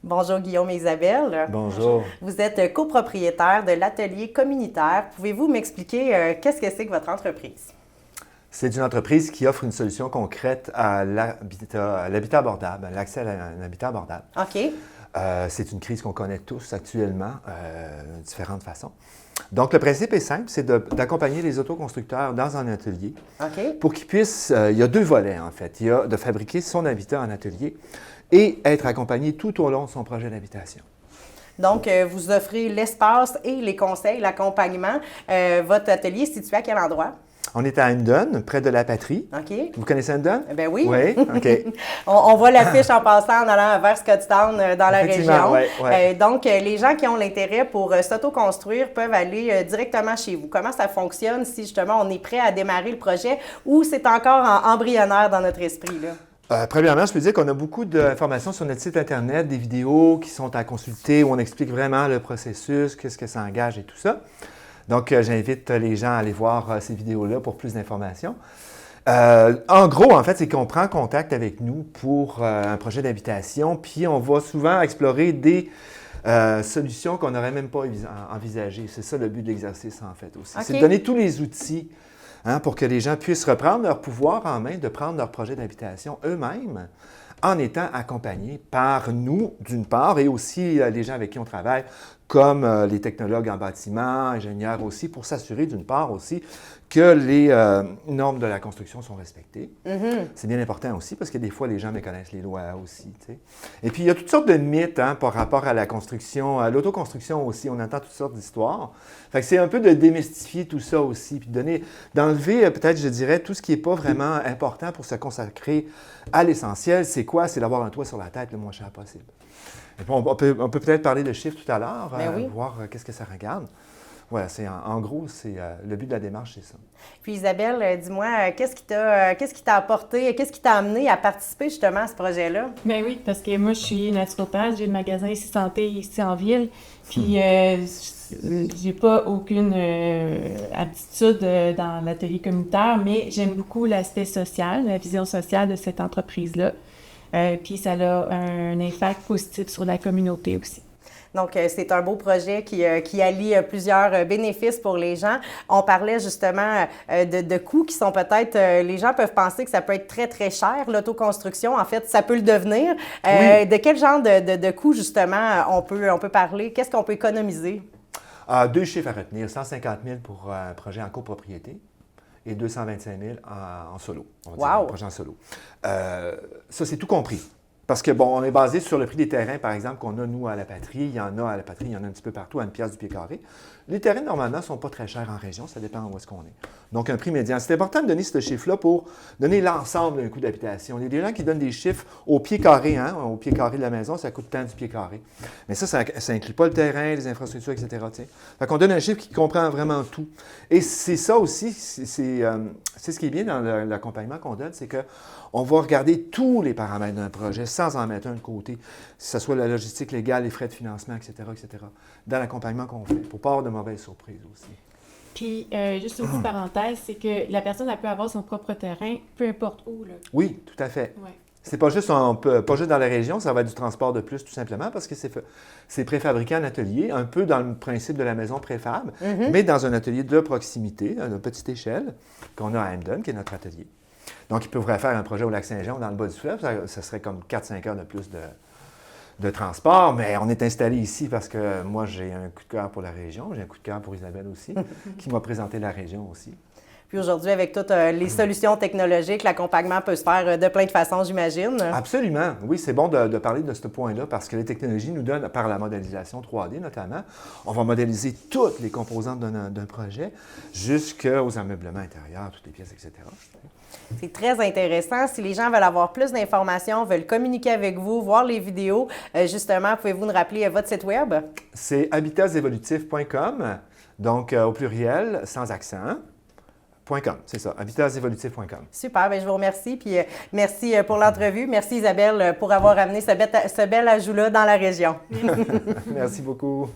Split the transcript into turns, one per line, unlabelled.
Bonjour Guillaume et Isabelle.
Bonjour.
Vous êtes copropriétaire de l'atelier communautaire. Pouvez-vous m'expliquer qu'est-ce que c'est que votre entreprise?
C'est une entreprise qui offre une solution concrète à l'habitat abordable, à l'accès à un habitat abordable.
OK.
C'est une crise qu'on connaît tous actuellement, de différentes façons. Donc, le principe est simple, c'est d'accompagner les autoconstructeurs dans un atelier
OK.
pour qu'ils puissent, il y a deux volets en fait. Il y a de fabriquer son habitat en atelier et être accompagné tout au long de son projet d'habitation.
Donc, vous offrez l'espace et les conseils, l'accompagnement. Votre atelier est situé à quel endroit?
On est à Hendon, près de la Patrie.
OK.
Vous connaissez Hendon?
Ben oui.
Oui, OK.
On voit l'affiche en passant en allant vers Scottstown dans la
Effectivement,
région.
ouais.
Donc, les gens qui ont l'intérêt pour s'autoconstruire peuvent aller directement chez vous. Comment ça fonctionne si justement on est prêt à démarrer le projet ou c'est encore embryonnaire dans notre esprit, là?
Premièrement, je peux dire qu'on a beaucoup d'informations sur notre site Internet, des vidéos qui sont à consulter où on explique vraiment le processus, qu'est-ce que ça engage et tout ça. Donc, j'invite les gens à aller voir ces vidéos-là pour plus d'informations. En gros, en fait, c'est qu'on prend contact avec nous pour un projet d'habitation, puis on va souvent explorer des solutions qu'on n'aurait même pas envisagées. C'est ça le but de l'exercice, en fait, aussi.
OK.
C'est de donner tous les outils pour que les gens puissent reprendre leur pouvoir en main, de prendre leur projet d'habitation eux-mêmes, en étant accompagnés par nous, d'une part, et aussi les gens avec qui on travaille, comme les technologues en bâtiment, ingénieurs aussi, pour s'assurer, d'une part aussi, que les normes de la construction sont respectées.
Mm-hmm.
C'est bien important aussi, parce que des fois, les gens méconnaissent les lois aussi, tu sais. Et puis, il y a toutes sortes de mythes par rapport à la construction, à l'autoconstruction aussi. On entend toutes sortes d'histoires. Fait que c'est un peu de démystifier tout ça aussi, puis d'enlever, peut-être, je dirais, tout ce qui n'est pas vraiment important pour se consacrer à l'essentiel. C'est quoi? C'est d'avoir un toit sur la tête le moins cher possible. Et puis on peut peut-être parler de chiffres tout à l'heure,
Oui.
voir qu'est-ce que ça regarde. Voilà, en gros, c'est le but de la démarche, c'est ça.
Puis Isabelle, dis-moi, qu'est-ce qui t'a apporté, qu'est-ce qui t'a amené à participer justement à ce projet-là?
Ben oui, parce que moi, je suis naturopathe, j'ai le magasin ici Santé ici en ville, puis j'ai pas aucune aptitude dans l'atelier communautaire, mais j'aime beaucoup l'aspect social, la vision sociale de cette entreprise-là. Puis ça a un impact positif sur la communauté aussi.
Donc, c'est un beau projet qui allie plusieurs bénéfices pour les gens. On parlait justement de coûts qui sont peut-être... les gens peuvent penser que ça peut être très, très cher, l'autoconstruction. En fait, ça peut le devenir.
Oui.
De quel genre de coûts, justement, on peut parler? Qu'est-ce qu'on peut économiser?
Deux chiffres à retenir. 150 000 pour un projet en copropriété et 225 000 en solo. On va dire un projet en solo. Ça, c'est tout compris. Parce que, bon, on est basé sur le prix des terrains, par exemple, qu'on a, nous, à la Patrie. Il y en a à la Patrie, il y en a un petit peu partout, à une pièce du pied carré. Les terrains, normalement, ne sont pas très chers en région. Ça dépend où est-ce qu'on est. Donc, un prix médian. C'est important de donner ce chiffre-là pour donner l'ensemble d'un coût d'habitation. Il y a des gens qui donnent des chiffres au pied carré, au pied carré de la maison, ça coûte tant du pied carré. Mais ça inclut pas le terrain, les infrastructures, etc. T'sais. Fait qu'on donne un chiffre qui comprend vraiment tout. Et c'est ça aussi, c'est ce qui est bien dans l'accompagnement qu'on donne, c'est qu'on va regarder tous les paramètres d'un projet sans en mettre un de côté, que ce soit la logistique légale, les frais de financement, etc., dans l'accompagnement qu'on fait, pour pas avoir de mauvaises surprises aussi.
Puis, juste une petite parenthèse, c'est que la personne, elle peut avoir son propre terrain, peu importe où, là.
Oui, tout à fait.
Ouais.
C'est pas juste dans la région, ça va être du transport de plus, tout simplement, parce que c'est préfabriqué en atelier, un peu dans le principe de la maison préfab, mais dans un atelier de proximité, à une petite échelle, qu'on a à Hendon, qui est notre atelier. Donc, ils pourraient faire un projet au Lac-Saint-Jean ou dans le bas du fleuve, ça serait comme 4-5 heures de plus de transport, mais on est installé ici parce que moi, j'ai un coup de cœur pour la région, j'ai un coup de cœur pour Isabelle aussi, qui m'a présenté la région aussi.
Puis aujourd'hui, avec toutes les solutions technologiques, l'accompagnement peut se faire de plein de façons, j'imagine.
Absolument. Oui, c'est bon de parler de ce point-là parce que les technologies nous donnent, par la modélisation 3D notamment, on va modéliser toutes les composantes d'un projet jusqu'aux ameublements intérieurs, toutes les pièces, etc.
C'est très intéressant. Si les gens veulent avoir plus d'informations, veulent communiquer avec vous, voir les vidéos, justement, pouvez-vous nous rappeler votre site web?
C'est habitasevolutif.com, donc au pluriel, sans accent. .com, c'est ça, habitasevolutif.com.
Super, bien, je vous remercie. Puis merci pour l'entrevue. Merci Isabelle pour avoir amené ce bel ajout-là dans la région.
Merci beaucoup.